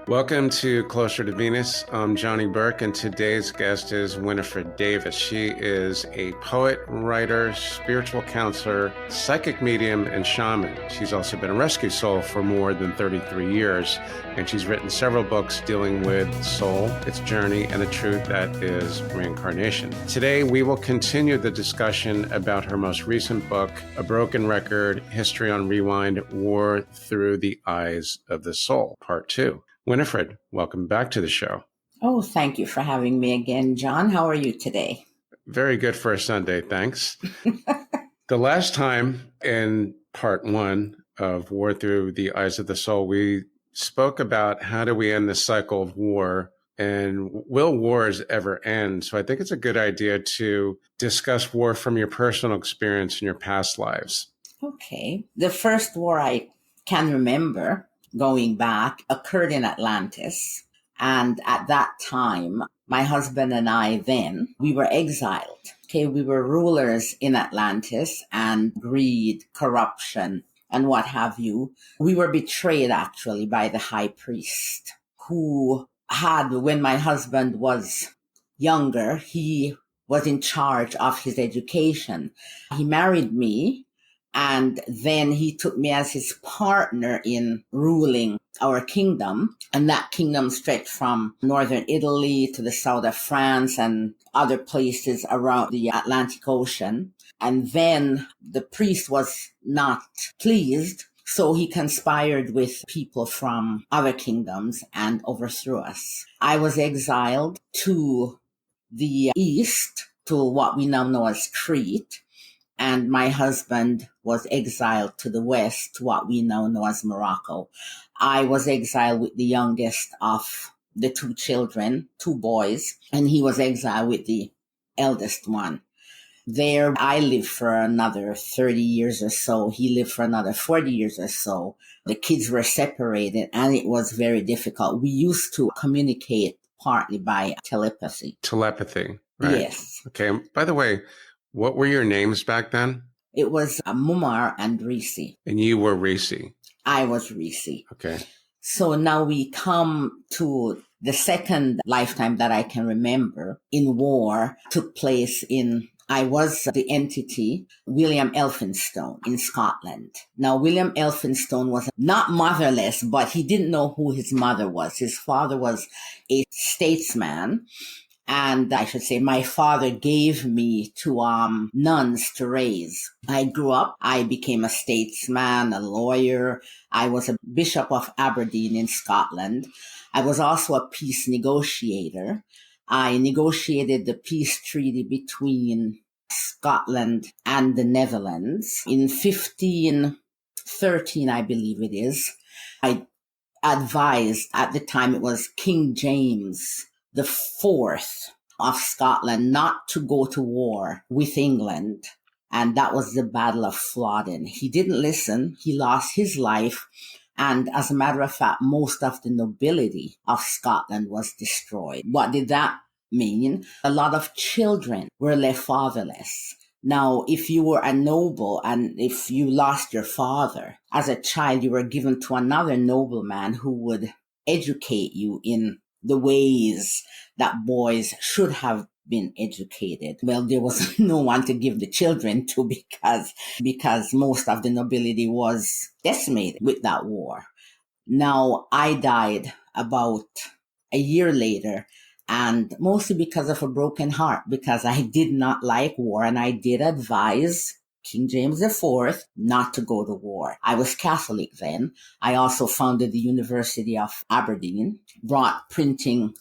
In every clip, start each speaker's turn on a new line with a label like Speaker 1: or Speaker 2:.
Speaker 1: Welcome to Closer to Venus. I'm Johnny Burke, and today's guest is Winnifred Davis. She is a poet, writer, spiritual counselor, psychic medium, and shaman. She's also been a rescue soul for more than 33 years, and she's written several books dealing with soul, its journey, and the truth that is reincarnation. Today, we will continue the discussion about her most recent book, A Broken Record, History on Rewind, War Through the Eyes of the Soul, Part 2. Winnifred, welcome back to the show.
Speaker 2: Oh, thank you for having me again, John. How are you today?
Speaker 1: Very good for a Sunday, thanks. The last time in part 1 of War Through the Eyes of the Soul, we spoke about how do we end the cycle of war and will wars ever end? So I think it's a good idea to discuss war from your personal experience in your past lives.
Speaker 2: Okay. The first war I can remember going back occurred in Atlantis. And at that time, my husband and I we were exiled. Okay, we were rulers in Atlantis, and greed, corruption, and what have you. We were betrayed actually by the high priest who had, when my husband was younger, he was in charge of his education. He married me, and then he took me as his partner in ruling our kingdom. And that kingdom stretched from northern Italy to the south of France and other places around the Atlantic Ocean. And then the priest was not pleased, so he conspired with people from other kingdoms and overthrew us. I was exiled to the east, to what we now know as Crete. And my husband was exiled to the west, to what we now know as Morocco. I was exiled with the youngest of the two children, two boys, and he was exiled with the eldest one. There, I lived for another 30 years or so. He lived for another 40 years or so. The kids were separated, and it was very difficult. We used to communicate partly by telepathy.
Speaker 1: Telepathy, right?
Speaker 2: Yes.
Speaker 1: Okay. By the way, what were your names back then?
Speaker 2: It was Mumar and Risi.
Speaker 1: And you were Risi.
Speaker 2: I was Risi.
Speaker 1: Okay.
Speaker 2: So now we come to the second lifetime that I can remember in war took place I was the entity, William Elphinstone in Scotland. Now, William Elphinstone was not motherless, but he didn't know who his mother was. His father was a statesman. And I should say my father gave me to nuns to raise. I grew up, I became a statesman, a lawyer. I was a bishop of Aberdeen in Scotland. I was also a peace negotiator. I negotiated the peace treaty between Scotland and the Netherlands in 1513, I believe it is. I advised, at the time it was King James the Fourth of Scotland, not to go to war with England. And that was the Battle of Flodden. He didn't listen. He lost his life. And as a matter of fact, most of the nobility of Scotland was destroyed. What did that mean? A lot of children were left fatherless. Now, if you were a noble and if you lost your father as a child, you were given to another nobleman who would educate you in the ways that boys should have been educated. Well, there was no one to give the children to because most of the nobility was decimated with that war. Now, I died about a year later, and mostly because of a broken heart, because I did not like war, and I did advise King James IV not to go to war. I was Catholic then. I also founded the University of Aberdeen, brought printing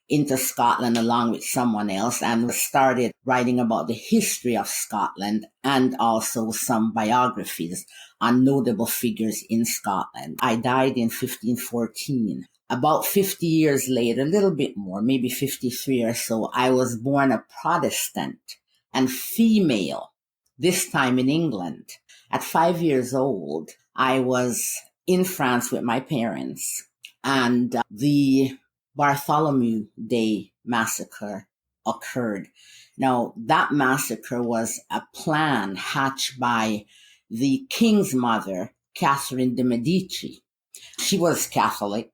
Speaker 2: into Scotland along with someone else, and started writing about the history of Scotland and also some biographies on notable figures in Scotland. I died in 1514. About 50 years later, a little bit more, maybe 53 or so, I was born a Protestant and female, this time in England. At 5 years old, I was in France with my parents, and the Bartholomew Day massacre occurred. Now, that massacre was a plan hatched by the king's mother, Catherine de' Medici. She was Catholic.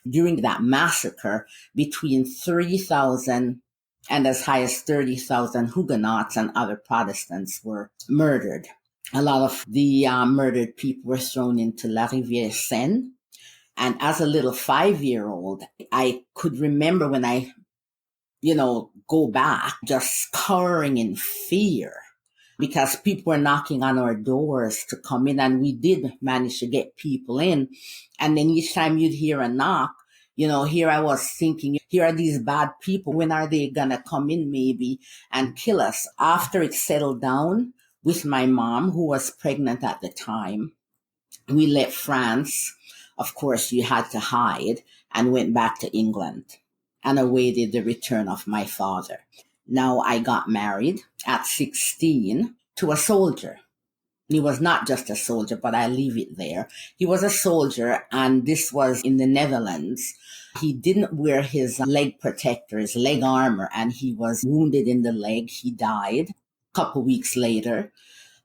Speaker 2: During that massacre, between 3,000 and as high as 30,000 Huguenots and other Protestants were murdered. A lot of the murdered people were thrown into La Rivière Seine. And as a little 5-year-old, I could remember when I, go back, just cowering in fear because people were knocking on our doors to come in, and we did manage to get people in. And then each time you'd hear a knock, here I was thinking, here are these bad people. When are they going to come in maybe and kill us? After it settled down with my mom, who was pregnant at the time, we left France. Of course, you had to hide, and went back to England and awaited the return of my father. Now I got married at 16 to a soldier. He was not just a soldier, but I leave it there. He was a soldier, and this was in the Netherlands. He didn't wear his leg protector, his leg armor, and he was wounded in the leg. He died. A couple weeks later,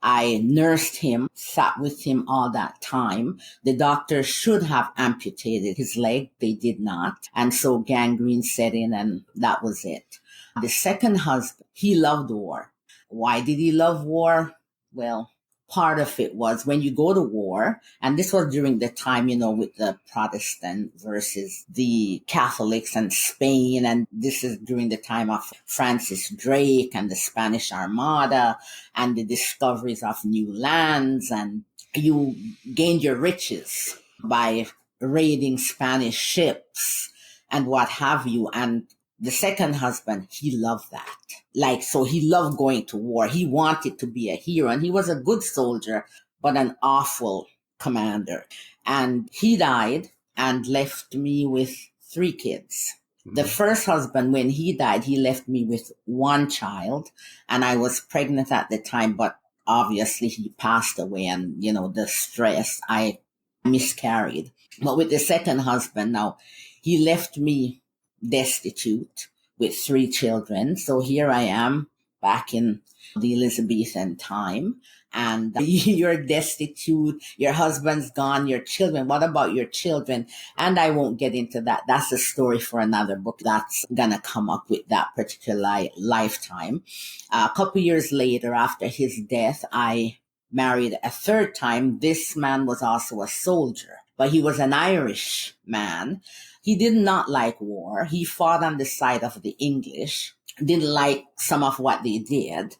Speaker 2: I nursed him, sat with him all that time. The doctor should have amputated his leg. They did not. And so gangrene set in, and that was it. The second husband, he loved war. Why did he love war? Well, part of it was when you go to war, and this was during the time, with the Protestant versus the Catholics and Spain, and this is during the time of Francis Drake and the Spanish Armada and the discoveries of new lands, and you gained your riches by raiding Spanish ships and what have you. And the second husband, he loved that. So he loved going to war. He wanted to be a hero, and he was a good soldier, but an awful commander. And he died and left me with 3 kids. Mm-hmm. The first husband, when he died, he left me with 1 child, and I was pregnant at the time, but obviously he passed away, and, the stress, I miscarried. But with the second husband, now, he left me destitute with 3 children. So here I am back in the Elizabethan time, and you're destitute, your husband's gone, your children, what about your children? And I won't get into that. That's a story for another book that's gonna come up with that particular lifetime. A couple years later, after his death, I married a 3rd time. This man was also a soldier, but he was an Irish man. He did not like war. He fought on the side of the English, didn't like some of what they did.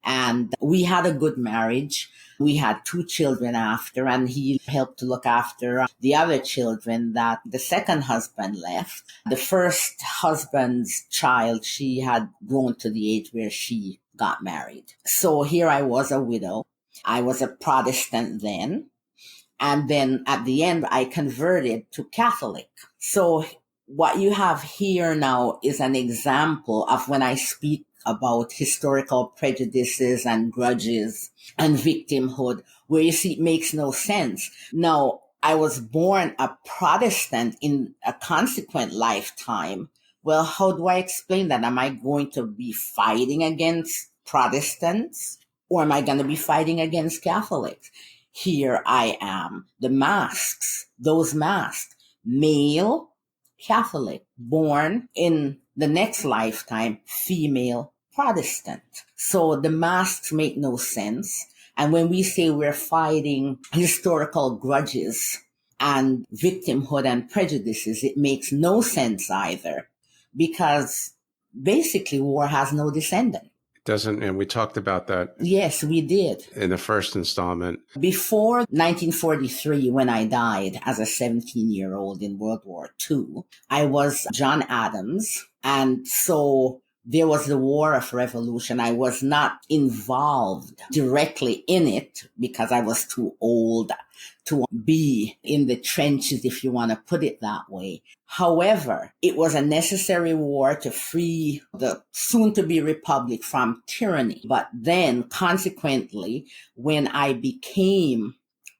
Speaker 2: And we had a good marriage. We had 2 children after, and he helped to look after the other children that the second husband left. The first husband's child, she had grown to the age where she got married. So here I was, a widow. I was a Protestant then. And then at the end, I converted to Catholic. So what you have here now is an example of when I speak about historical prejudices and grudges and victimhood, where you see it makes no sense. Now, I was born a Protestant in a consequent lifetime. Well, how do I explain that? Am I going to be fighting against Protestants, or am I going to be fighting against Catholics? Here I am. The masks, those masks, male Catholic, born in the next lifetime, female Protestant. So the masks make no sense. And when we say we're fighting historical grudges and victimhood and prejudices, it makes no sense either, because basically war has no descendant.
Speaker 1: Doesn't, and we talked about that.
Speaker 2: Yes, we did.
Speaker 1: In the first installment.
Speaker 2: Before 1943, when I died as a 17-year-old in World War II, I was John Adams. And so there was the War of Revolution. I was not involved directly in it because I was too old to be in the trenches, if you want to put it that way. However, it was a necessary war to free the soon-to-be republic from tyranny. But then, consequently, when I became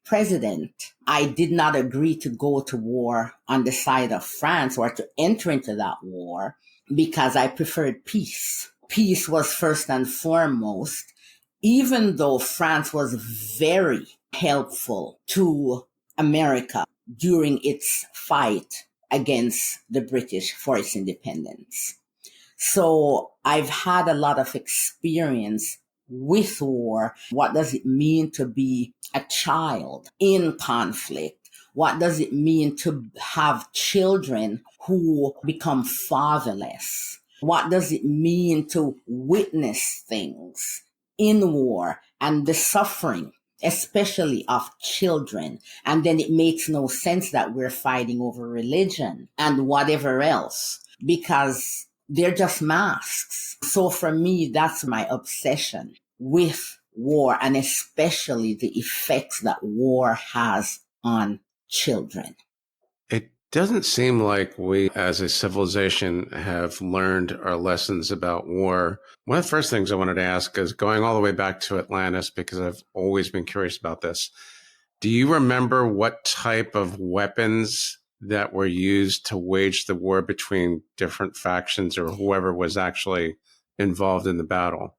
Speaker 2: president, I did not agree to go to war on the side of France or to enter into that war because I preferred peace. Peace was first and foremost, even though France was very helpful to America during its fight against the British for its independence. So I've had a lot of experience with war. What does it mean to be a child in conflict? What does it mean to have children who become fatherless? What does it mean to witness things in war and the suffering, especially of children? And then it makes no sense that we're fighting over religion and whatever else, because they're just masks. So for me, that's my obsession with war, and especially the effects that war has on children.
Speaker 1: It doesn't seem like we as a civilization have learned our lessons about war. One of the first things I wanted to ask is going all the way back to Atlantis, because I've always been curious about this. Do you remember what type of weapons that were used to wage the war between different factions or whoever was actually involved in the battle?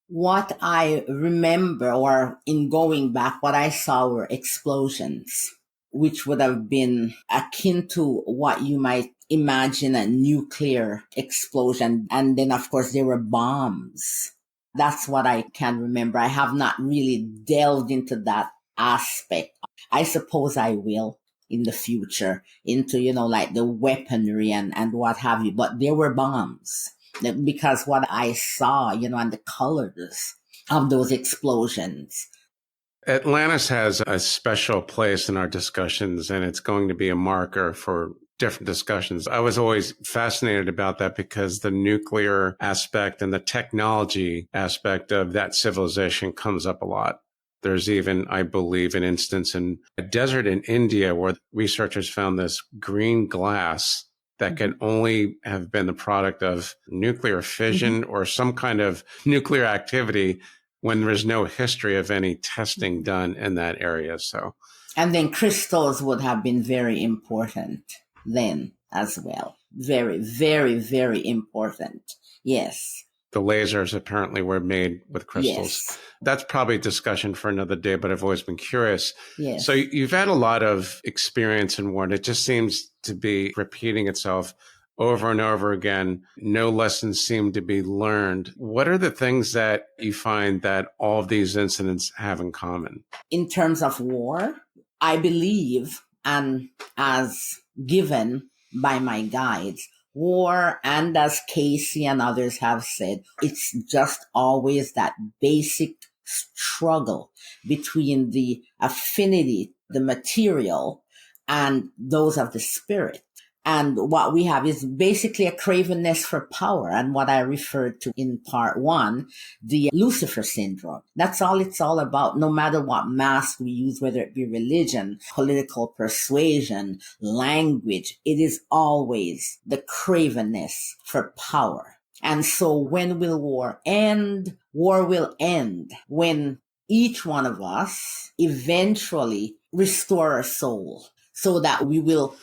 Speaker 2: What I remember, or in going back, what I saw were explosions, which would have been akin to what you might imagine a nuclear explosion. And then, of course, there were bombs. That's what I can remember. I have not really delved into that aspect. I suppose I will in the future into, like the weaponry and what have you. But there were bombs, because what I saw, and the colors of those explosions.
Speaker 1: Atlantis has a special place in our discussions, and it's going to be a marker for different discussions. I was always fascinated about that because the nuclear aspect and the technology aspect of that civilization comes up a lot. There's even, I believe, an instance in a desert in India where researchers found this green glass that can only have been the product of nuclear fission or some kind of nuclear activity when there's no history of any testing done in that area. So,
Speaker 2: and then crystals would have been very important then as well. Very, very, very important. Yes.
Speaker 1: The lasers apparently were made with crystals.
Speaker 2: Yes.
Speaker 1: That's probably a discussion for another day, but I've always been curious.
Speaker 2: Yes.
Speaker 1: So you've had a lot of experience in war, and it just seems to be repeating itself over and over again. No lessons seem to be learned. What are the things that you find that all of these incidents have in common?
Speaker 2: In terms of war, I believe, and as given by my guides, war, and as Casey and others have said, it's just always that basic struggle between the affinity, the material, and those of the spirit. And what we have is basically a cravenness for power, and what I referred to in part one, the Lucifer syndrome. That's all it's all about, no matter what mask we use, whether it be religion, political persuasion, language. It is always the cravenness for power. And so when will war end? War will end when each one of us eventually restore our soul, so that we will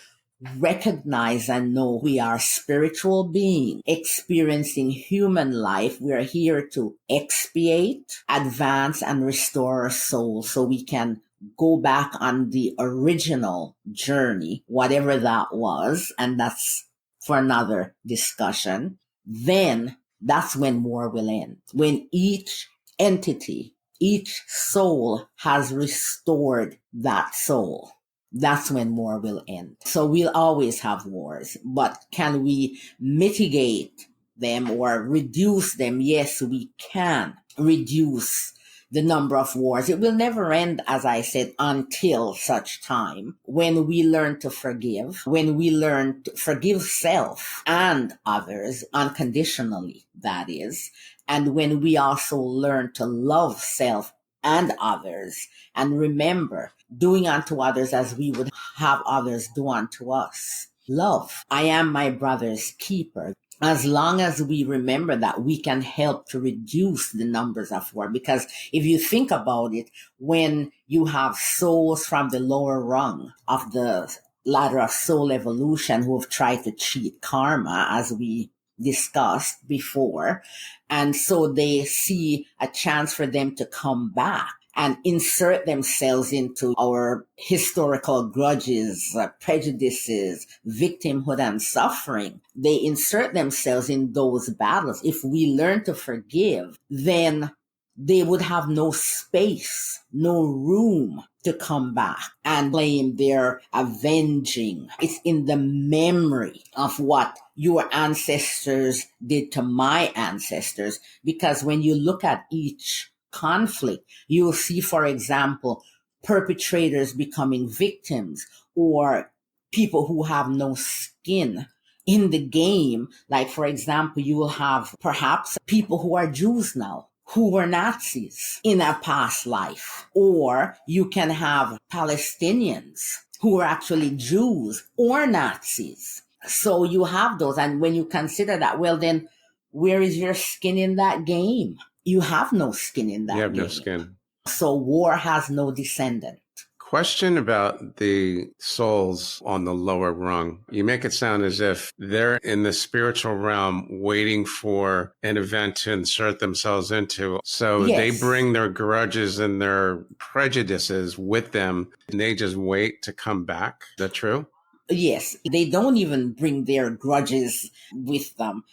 Speaker 2: recognize and know we are spiritual beings experiencing human life. We are here to expiate, advance, and restore our soul so we can go back on the original journey, whatever that was, and that's for another discussion. Then that's when war will end. When each entity, each soul has restored that soul. That's when war will end. So we'll always have wars, but can we mitigate them or reduce them? Yes, we can reduce the number of wars. It will never end, as I said, until such time when we learn to forgive, when we learn to forgive self and others unconditionally, that is, and when we also learn to love self and others, and remember, doing unto others as we would have others do unto us. Love. I am my brother's keeper. As long as we remember that, we can help to reduce the numbers of war. Because if you think about it, when you have souls from the lower rung of the ladder of soul evolution who have tried to cheat karma, as we discussed before, and so they see a chance for them to come back and insert themselves into our historical grudges, prejudices, victimhood, and suffering. They insert themselves in those battles. If we learn to forgive, then they would have no space, no room to come back and blame their avenging. It's in the memory of what your ancestors did to my ancestors. Because when you look at each conflict, you will see, for example, perpetrators becoming victims or people who have no skin in the game. Like, for example, you will have perhaps people who are Jews now, who were Nazis in a past life. Or you can have Palestinians who were actually Jews or Nazis. So you have those. And when you consider that, well, then where is your skin in that game? You have no skin in that game.
Speaker 1: You have no skin.
Speaker 2: So war has no descendant.
Speaker 1: Question about the souls on the lower rung. You make it sound as if they're in the spiritual realm waiting for an event to insert themselves into. So
Speaker 2: Yes.
Speaker 1: They bring their grudges and their prejudices with them, and they just wait to come back. Is that true?
Speaker 2: Yes, they don't even bring their grudges with them.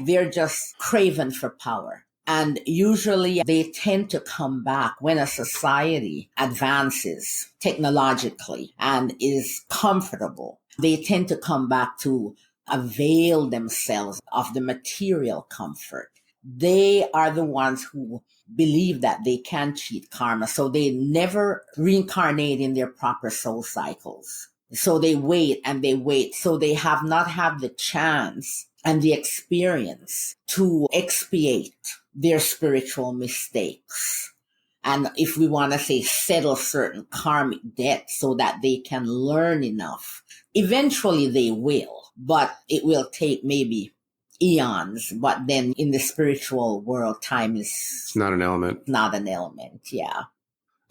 Speaker 2: They're just craven for power. And usually they tend to come back when a society advances technologically and is comfortable. They tend to come back to avail themselves of the material comfort. They are the ones who believe that they can cheat karma. So they never reincarnate in their proper soul cycles. So they wait and they wait. So they have not had the chance and the experience to expiate their spiritual mistakes. And if we want to say settle certain karmic debts so that they can learn enough, eventually they will, but it will take maybe eons. But then in the spiritual world, time is
Speaker 1: It's not an element.
Speaker 2: Not an element, yeah.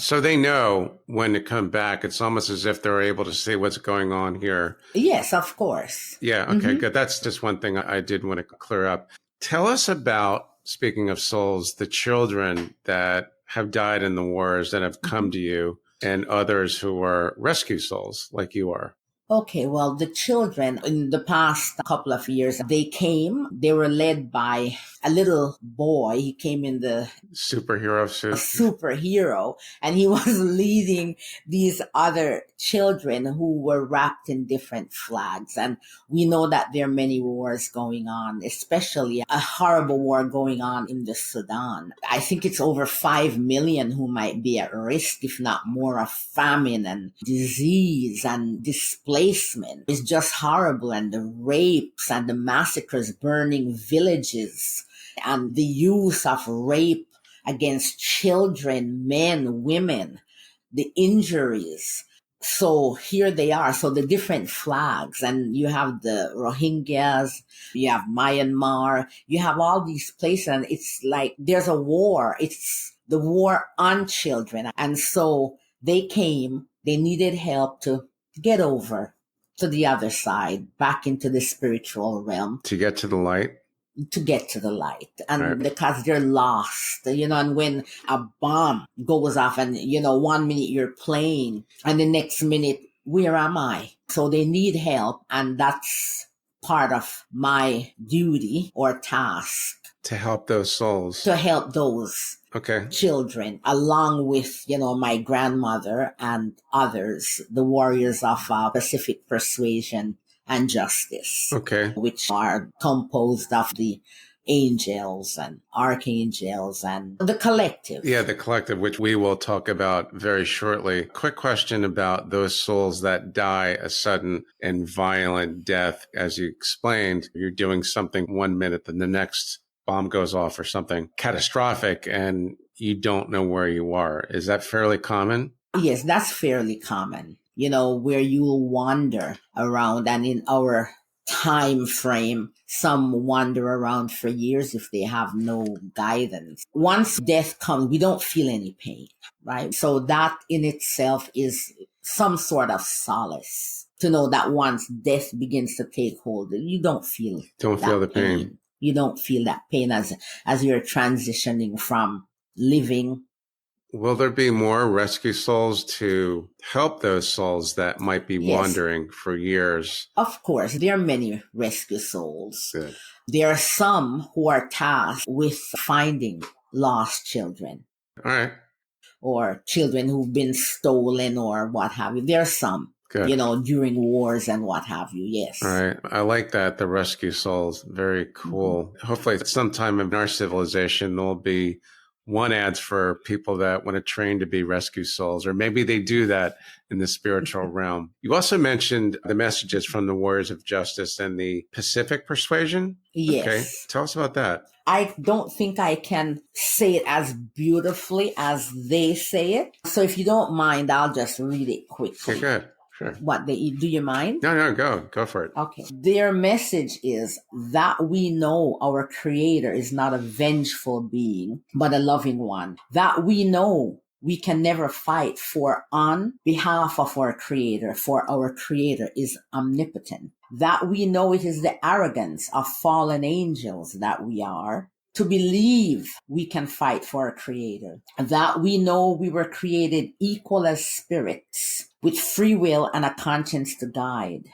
Speaker 1: So they know when to come back. It's almost as if they're able to see what's going on here.
Speaker 2: Yes, of course.
Speaker 1: Yeah, okay, good. That's just one thing I did want to clear up. Tell us about, speaking of souls, the children that have died in the wars that have come to you and others who are rescue souls like you are.
Speaker 2: Okay, well, the children in the past couple of years, they were led by a little boy. He came in the
Speaker 1: superhero suit.
Speaker 2: Superhero, and he was leading these other children who were wrapped in different flags. And we know that there are many wars going on, especially a horrible war going on in the Sudan. I think it's over 5 million who might be at risk, if not more, of famine and disease and displacement. It's just horrible. And the rapes and the massacres, burning villages, and the use of rape against children, men, women, the injuries. So here they are. So the different flags, and you have the Rohingyas, you have Myanmar, you have all these places, and it's like there's a war. It's the war on children. And so they came, they needed help to get over to the other side, back into the spiritual realm.
Speaker 1: To get to the light?
Speaker 2: To get to the light. And because they're lost, and when a bomb goes off and, 1 minute you're playing and the next minute, where am I? So they need help. And that's part of my duty or task.
Speaker 1: To help those souls.
Speaker 2: To help those children, along with, my grandmother and others, the warriors of Pacific Persuasion and Justice, which are composed of the angels and archangels and the collective.
Speaker 1: Yeah, the collective, which we will talk about very shortly. Quick question about those souls that die a sudden and violent death. As you explained, you're doing something 1 minute, then the next bomb goes off or something catastrophic and you don't know where you are. Is that fairly common?
Speaker 2: Yes, that's fairly common. Where you'll wander around, and in our time frame, some wander around for years if they have no guidance. Once death comes, we don't feel any pain, right? So that in itself is some sort of solace to know that once death begins to take hold, you don't feel
Speaker 1: the pain.
Speaker 2: You don't feel that pain as you're transitioning from living
Speaker 1: Will there be more rescue souls to help those souls that might be wandering for years?
Speaker 2: Of course, there are many rescue souls.
Speaker 1: Good.
Speaker 2: There are some who are tasked with finding lost children.
Speaker 1: All right.
Speaker 2: Or children who've been stolen or what have you. There are some. Good. During wars and what have you, yes.
Speaker 1: All right. I like that, the rescue souls. Very cool. Mm-hmm. Hopefully sometime in our civilization, there'll be one ads for people that want to train to be rescue souls, or maybe they do that in the spiritual realm. You also mentioned the messages from the Warriors of Justice and the Pacific Persuasion.
Speaker 2: Yes.
Speaker 1: Okay. Tell us about that.
Speaker 2: I don't think I can say it as beautifully as they say it. So if you don't mind, I'll just read it quickly.
Speaker 1: Okay, good. Sure.
Speaker 2: Do you mind?
Speaker 1: No, go for it.
Speaker 2: Okay. Their message is that we know our Creator is not a vengeful being, but a loving one. That we know we can never fight on behalf of our Creator, for our Creator is omnipotent. That we know it is the arrogance of fallen angels that we are to believe we can fight for our Creator. That we know we were created equal as spirits with free will and a conscience to guide.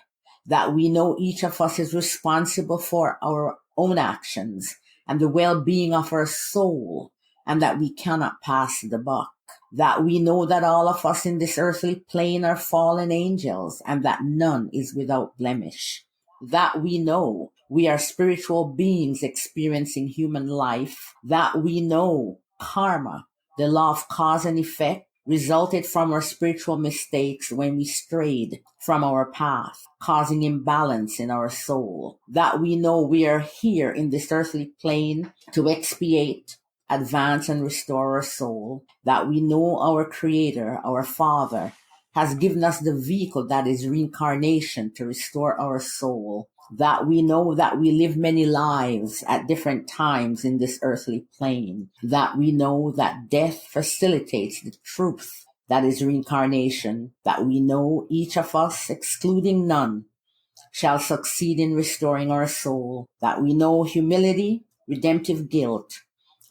Speaker 2: That we know each of us is responsible for our own actions and the well-being of our soul, and that we cannot pass the buck. That we know that all of us in this earthly plane are fallen angels and that none is without blemish. That we know we are spiritual beings experiencing human life. That we know karma, the law of cause and effect, resulted from our spiritual mistakes when we strayed from our path, causing imbalance in our soul. That we know we are here in this earthly plane to expiate, advance, and restore our soul. That we know our Creator, our Father, has given us the vehicle that is reincarnation to restore our soul. That we know that we live many lives at different times in this earthly plane. That we know that death facilitates the truth that is reincarnation. That we know each of us, excluding none, shall succeed in restoring our soul. That we know humility, redemptive guilt,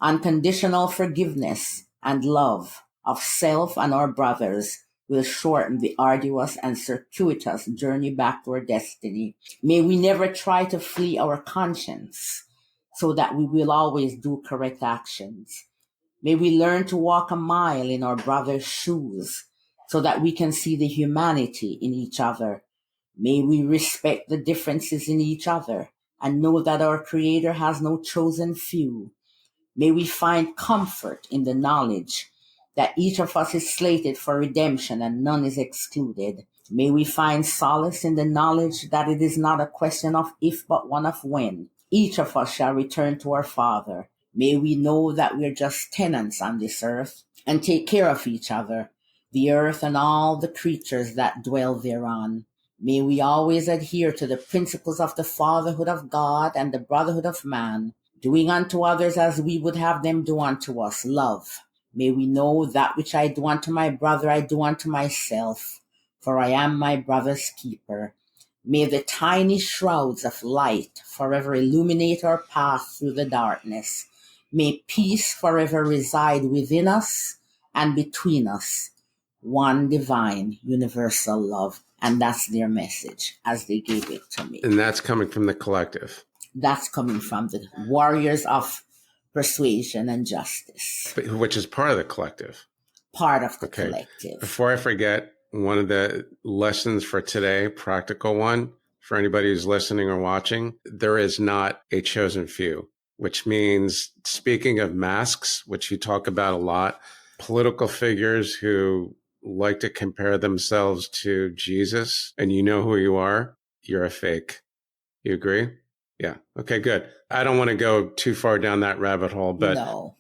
Speaker 2: unconditional forgiveness, and love of self and our brothers will shorten the arduous and circuitous journey back to our destiny. May we never try to flee our conscience, so that we will always do correct actions. May we learn to walk a mile in our brother's shoes, so that we can see the humanity in each other. May we respect the differences in each other and know that our Creator has no chosen few. May we find comfort in the knowledge that each of us is slated for redemption and none is excluded. May we find solace in the knowledge that it is not a question of if, but one of when. Each of us shall return to our Father. May we know that we're just tenants on this earth and take care of each other, the earth and all the creatures that dwell thereon. May we always adhere to the principles of the fatherhood of God and the brotherhood of man, doing unto others as we would have them do unto us, love. May we know that which I do unto my brother, I do unto myself, for I am my brother's keeper. May the tiny shrouds of light forever illuminate our path through the darkness. May peace forever reside within us and between us. One divine, universal love. And that's their message as they gave it to me.
Speaker 1: And that's coming from the collective.
Speaker 2: That's coming from the Warriors of Persuasion and Justice.
Speaker 1: Which is part of the collective.
Speaker 2: Part of the collective.
Speaker 1: Before I forget, one of the lessons for today, practical one, for anybody who's listening or watching, there is not a chosen few, which means, speaking of masks, which you talk about a lot, political figures who like to compare themselves to Jesus, and you know who you are, you're a fake. You agree? Yeah. Okay, good. I don't want to go too far down that rabbit hole, but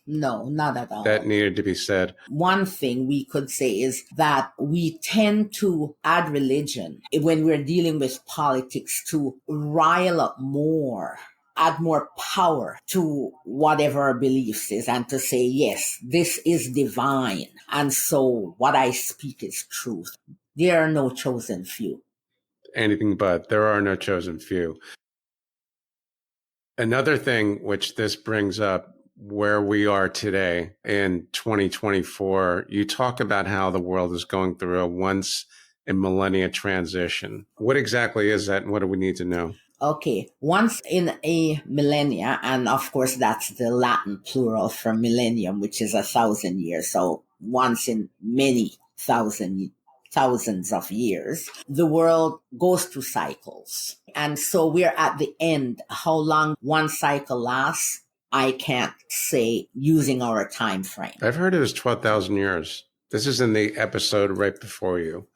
Speaker 2: no, not at all.
Speaker 1: That needed to be said.
Speaker 2: One thing we could say is that we tend to add religion when we're dealing with politics to rile up more, add more power to whatever our beliefs is, and to say, yes, this is divine, and so what I speak is truth. There are no chosen few.
Speaker 1: Anything but. There are no chosen few. Another thing which this brings up, where we are today in 2024, you talk about how the world is going through a once in millennia transition. What exactly is that, and what do we need to know?
Speaker 2: Okay, once in a millennia, and of course that's the Latin plural for millennium, which is 1,000 years. So once in many thousands of years, the world goes through cycles. And so we're at the end. How long one cycle lasts, I can't say using our time frame.
Speaker 1: I've heard it was 12,000 years. This is in the episode right before you.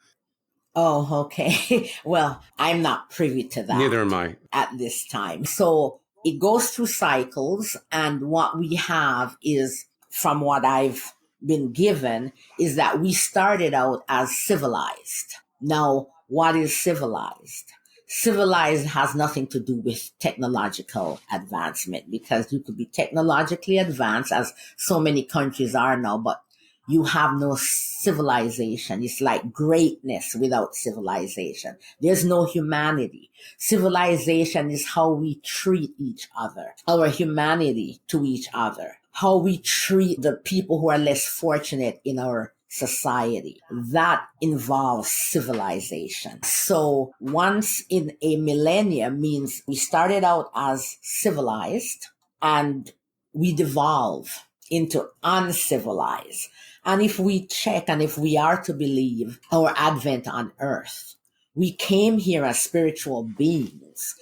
Speaker 2: Oh, okay. Well, I'm not privy to that.
Speaker 1: Neither am I.
Speaker 2: At this time. So it goes through cycles. And what we have is, from what I've been given, is that we started out as civilized. Now, what is civilized? Civilized has nothing to do with technological advancement, because you could be technologically advanced, as so many countries are now, but you have no civilization. It's like greatness without civilization. There's no humanity. Civilization is how we treat each other, our humanity to each other, how we treat the people who are less fortunate in our society. That involves civilization. So once in a millennia means we started out as civilized and we devolve into uncivilized. And if we check, and if we are to believe our advent on earth, we came here as spiritual beings,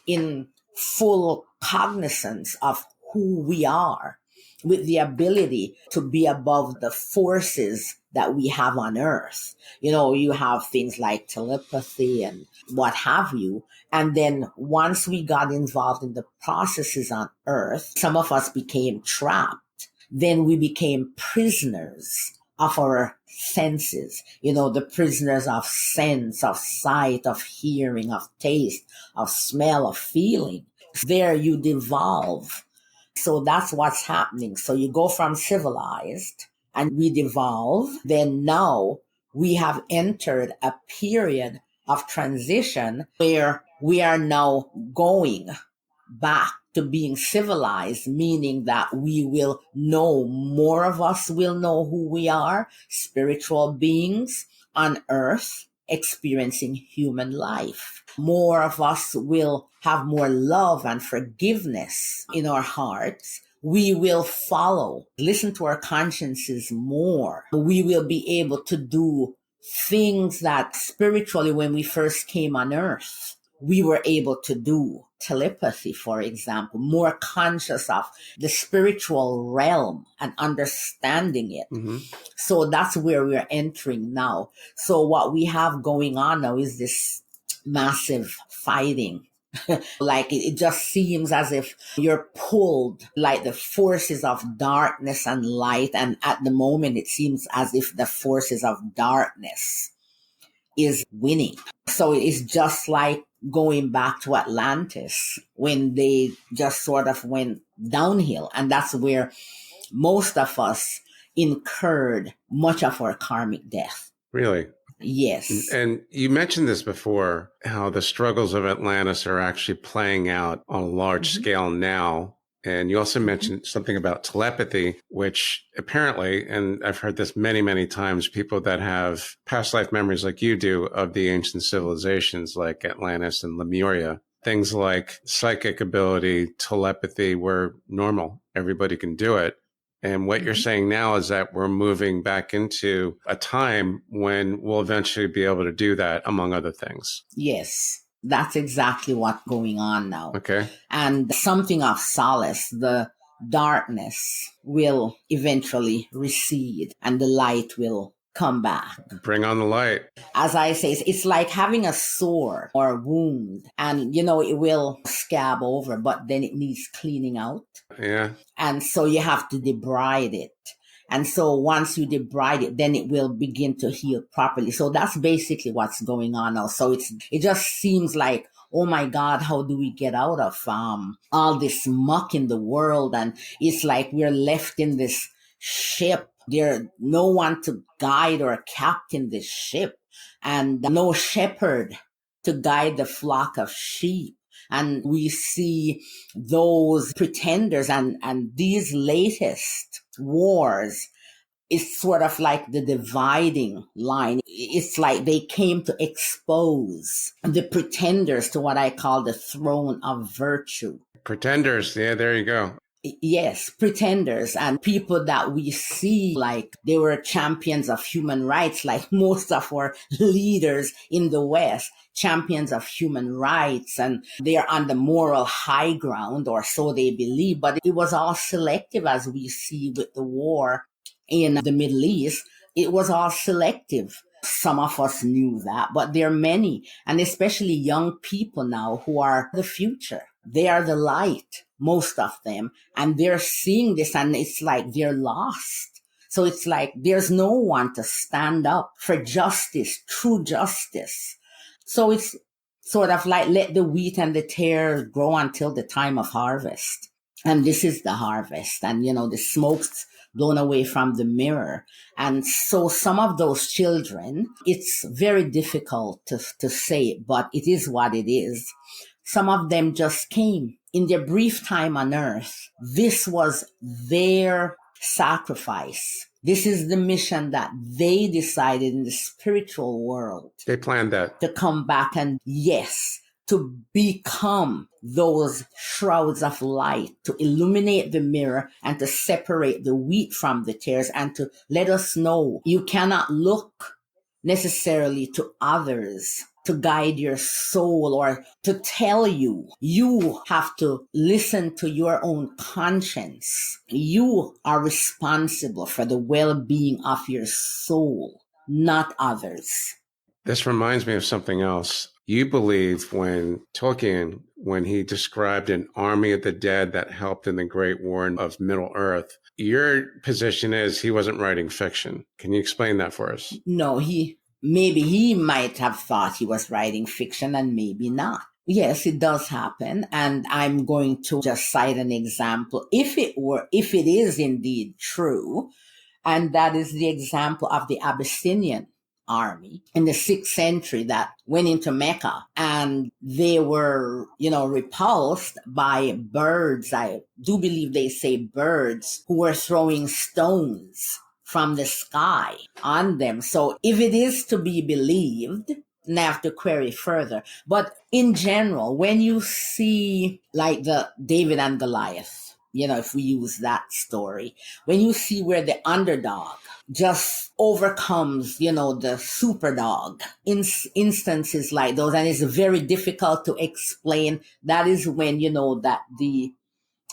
Speaker 2: in full cognizance of who we are, with the ability to be above the forces that we have on earth. You have things like telepathy and what have you. And then once we got involved in the processes on earth, some of us became trapped. Then we became prisoners of our senses, the prisoners of sense, of sight, of hearing, of taste, of smell, of feeling. There you devolve. So that's what's happening. So you go from civilized and we devolve. Then now we have entered a period of transition where we are now going back to being civilized, meaning that we will know, more of us will know who we are, spiritual beings on earth experiencing human life. More of us will have more love and forgiveness in our hearts. We will follow, listen to our consciences more. We will be able to do things that spiritually, when we first came on earth, we were able to do. Telepathy, for example, more conscious of the spiritual realm and understanding it.
Speaker 1: Mm-hmm.
Speaker 2: So that's where we're entering now. So what we have going on now is this massive fighting. Like it just seems as if you're pulled like the forces of darkness and light. And at the moment, it seems as if the forces of darkness is winning. So it's just like going back to Atlantis when they just sort of went downhill. And that's where most of us incurred much of our karmic death.
Speaker 1: Really?
Speaker 2: Yes.
Speaker 1: And you mentioned this before, how the struggles of Atlantis are actually playing out on a large scale now. And you also mentioned something about telepathy, which apparently, and I've heard this many, many times, people that have past life memories like you do of the ancient civilizations like Atlantis and Lemuria, things like psychic ability, telepathy were normal. Everybody can do it. And what you're saying now is that we're moving back into a time when we'll eventually be able to do that, among other things.
Speaker 2: Yes. That's exactly what's going on now.
Speaker 1: Okay.
Speaker 2: And something of solace, the darkness will eventually recede and the light will come back.
Speaker 1: Bring on the light.
Speaker 2: As I say, it's like having a sore or a wound, and it will scab over, but then it needs cleaning out.
Speaker 1: Yeah.
Speaker 2: And so you have to debride it. And so once you debride it, then it will begin to heal properly. So that's basically what's going on now. So it just seems like, oh my God, how do we get out of all this muck in the world? And it's like we're left in this ship. There's no one to guide or captain this ship, and no shepherd to guide the flock of sheep. And we see those pretenders and these latest wars is sort of like the dividing line. It's like they came to expose the pretenders to what I call the throne of virtue.
Speaker 1: Pretenders. Yeah, there you go.
Speaker 2: Yes, pretenders and people that we see like they were champions of human rights, like most of our leaders in the West, champions of human rights, and they are on the moral high ground, or so they believe. But it was all selective, as we see with the war in the Middle East. It was all selective. Some of us knew that, but there are many, and especially young people now who are the future. They are the light, most of them, and they're seeing this and it's like they're lost. So it's like there's no one to stand up for justice, true justice. So it's sort of like let the wheat and the tares grow until the time of harvest. And this is the harvest. And, the smoke's blown away from the mirror. And so some of those children, it's very difficult to say, but it is what it is. Some of them just came in their brief time on earth. This was their sacrifice. This is the mission that they decided in the spiritual world.
Speaker 1: They planned that.
Speaker 2: To come back and, yes, to become those shrouds of light, to illuminate the mirror and to separate the wheat from the tares and to let us know you cannot look necessarily to others to guide your soul or to tell you. You have to listen to your own conscience. You are responsible for the well-being of your soul, not others.
Speaker 1: This reminds me of something else. You believe when Tolkien, when he described an army of the dead that helped in the Great War of Middle Earth, your position is he wasn't writing fiction. Can you explain that for us?
Speaker 2: No, maybe he might have thought he was writing fiction and maybe not. Yes, it does happen. And I'm going to just cite an example. If it is indeed true, and that is the example of the Abyssinian army in the 6th century that went into Mecca, and they were, repulsed by birds. I do believe they say birds who were throwing stones from the sky on them. So if it is to be believed, and I have to query further. But in general, when you see like the David and Goliath, if we use that story, when you see where the underdog just overcomes, the super dog, instances like those, and it's very difficult to explain. That is when, that the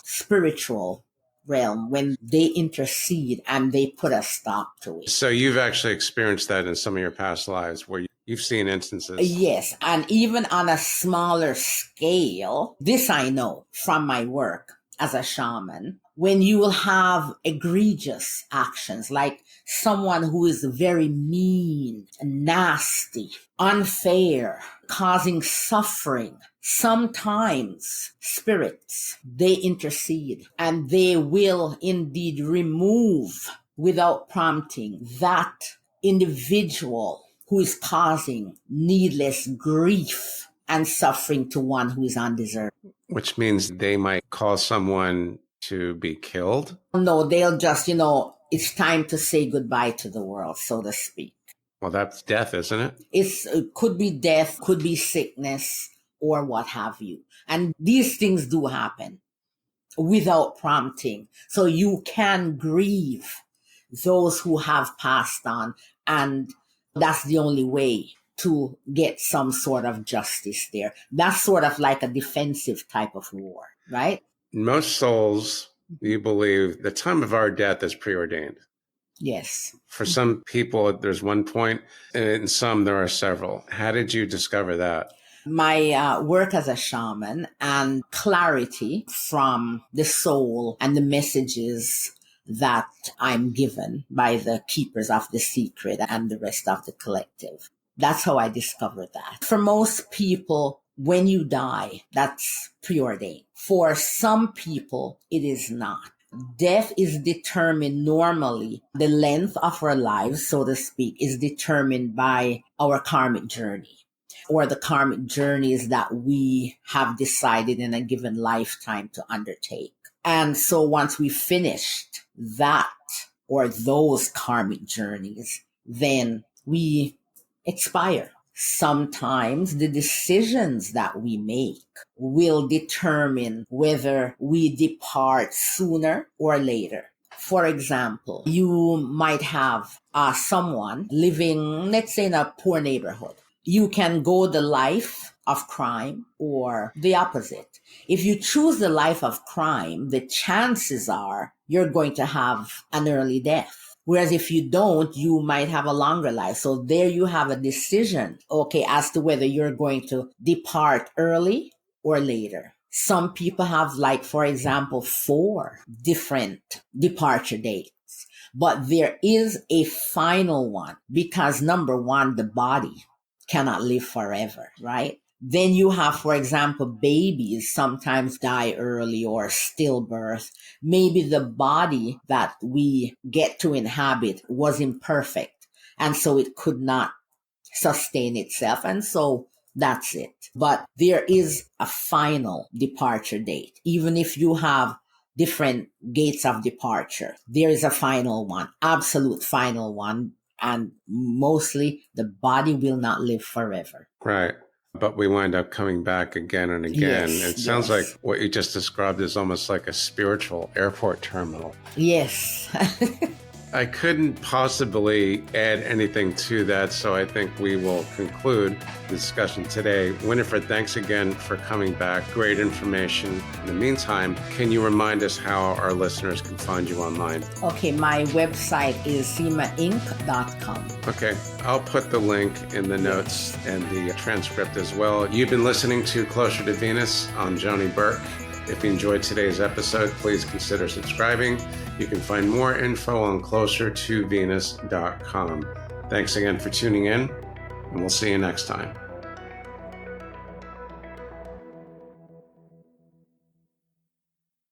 Speaker 2: spiritual realm, when they intercede and they put a stop to it.
Speaker 1: So you've actually experienced that in some of your past lives where you've seen instances.
Speaker 2: Yes. And even on a smaller scale, this I know from my work as a shaman, when you will have egregious actions, like someone who is very mean, nasty, unfair, causing suffering, sometimes spirits, they intercede and they will indeed remove without prompting that individual who is causing needless grief and suffering to one who is undeserved.
Speaker 1: Which means they might cause someone to be killed?
Speaker 2: No, they'll just, it's time to say goodbye to the world, so to speak.
Speaker 1: Well, that's death, isn't it?
Speaker 2: It could be death, could be sickness, or what have you. And these things do happen without prompting. So you can grieve those who have passed on, and that's the only way to get some sort of justice there. That's sort of like a defensive type of war, right?
Speaker 1: Most souls, you believe the time of our death is preordained.
Speaker 2: Yes.
Speaker 1: For some people, there's one point, and in some, there are several. How did you discover that?
Speaker 2: My work as a shaman and clarity from the soul and the messages that I'm given by the keepers of the secret and the rest of the collective. That's how I discovered that. For most people, when you die, that's preordained. For some people, it is not. Death is determined normally. The length of our lives, so to speak, is determined by our karmic journey. or the karmic journeys that we have decided in a given lifetime to undertake. And so once we finished that or those karmic journeys, then we expire. Sometimes the decisions that we make will determine whether we depart sooner or later. For example, you might have someone living, let's say, in a poor neighborhood. You can go the life of crime or the opposite. If you choose the life of crime, the chances are you're going to have an early death. Whereas if you don't, you might have a longer life. So there you have a decision, okay, as to whether you're going to depart early or later. Some people have, like, for example, 4 different departure dates, but there is a final one because, number one, the body cannot live forever, right? Then you have, for example, babies sometimes die early or stillbirth. Maybe the body that we get to inhabit was imperfect, and so it could not sustain itself. And so that's it. But there is a final departure date. Even if you have different gates of departure, there is a final one, absolute final one. And mostly the body will not live forever.
Speaker 1: Right. But we wind up coming back again and again.
Speaker 2: Yes,
Speaker 1: it sounds like what you just described is almost like a spiritual airport terminal.
Speaker 2: Yes.
Speaker 1: I couldn't possibly add anything to that, so I think we will conclude the discussion today. Winifred, thanks again for coming back. Great information. In the meantime, can you remind us how our listeners can find you online?
Speaker 2: Okay, my website is simainc.com.
Speaker 1: Okay, I'll put the link in the notes and the transcript as well. You've been listening to Closer to Venus. I'm Johnny Burke. If you enjoyed today's episode, please consider subscribing. You can find more info on closertovenus.com. Thanks again for tuning in, and we'll see you next time.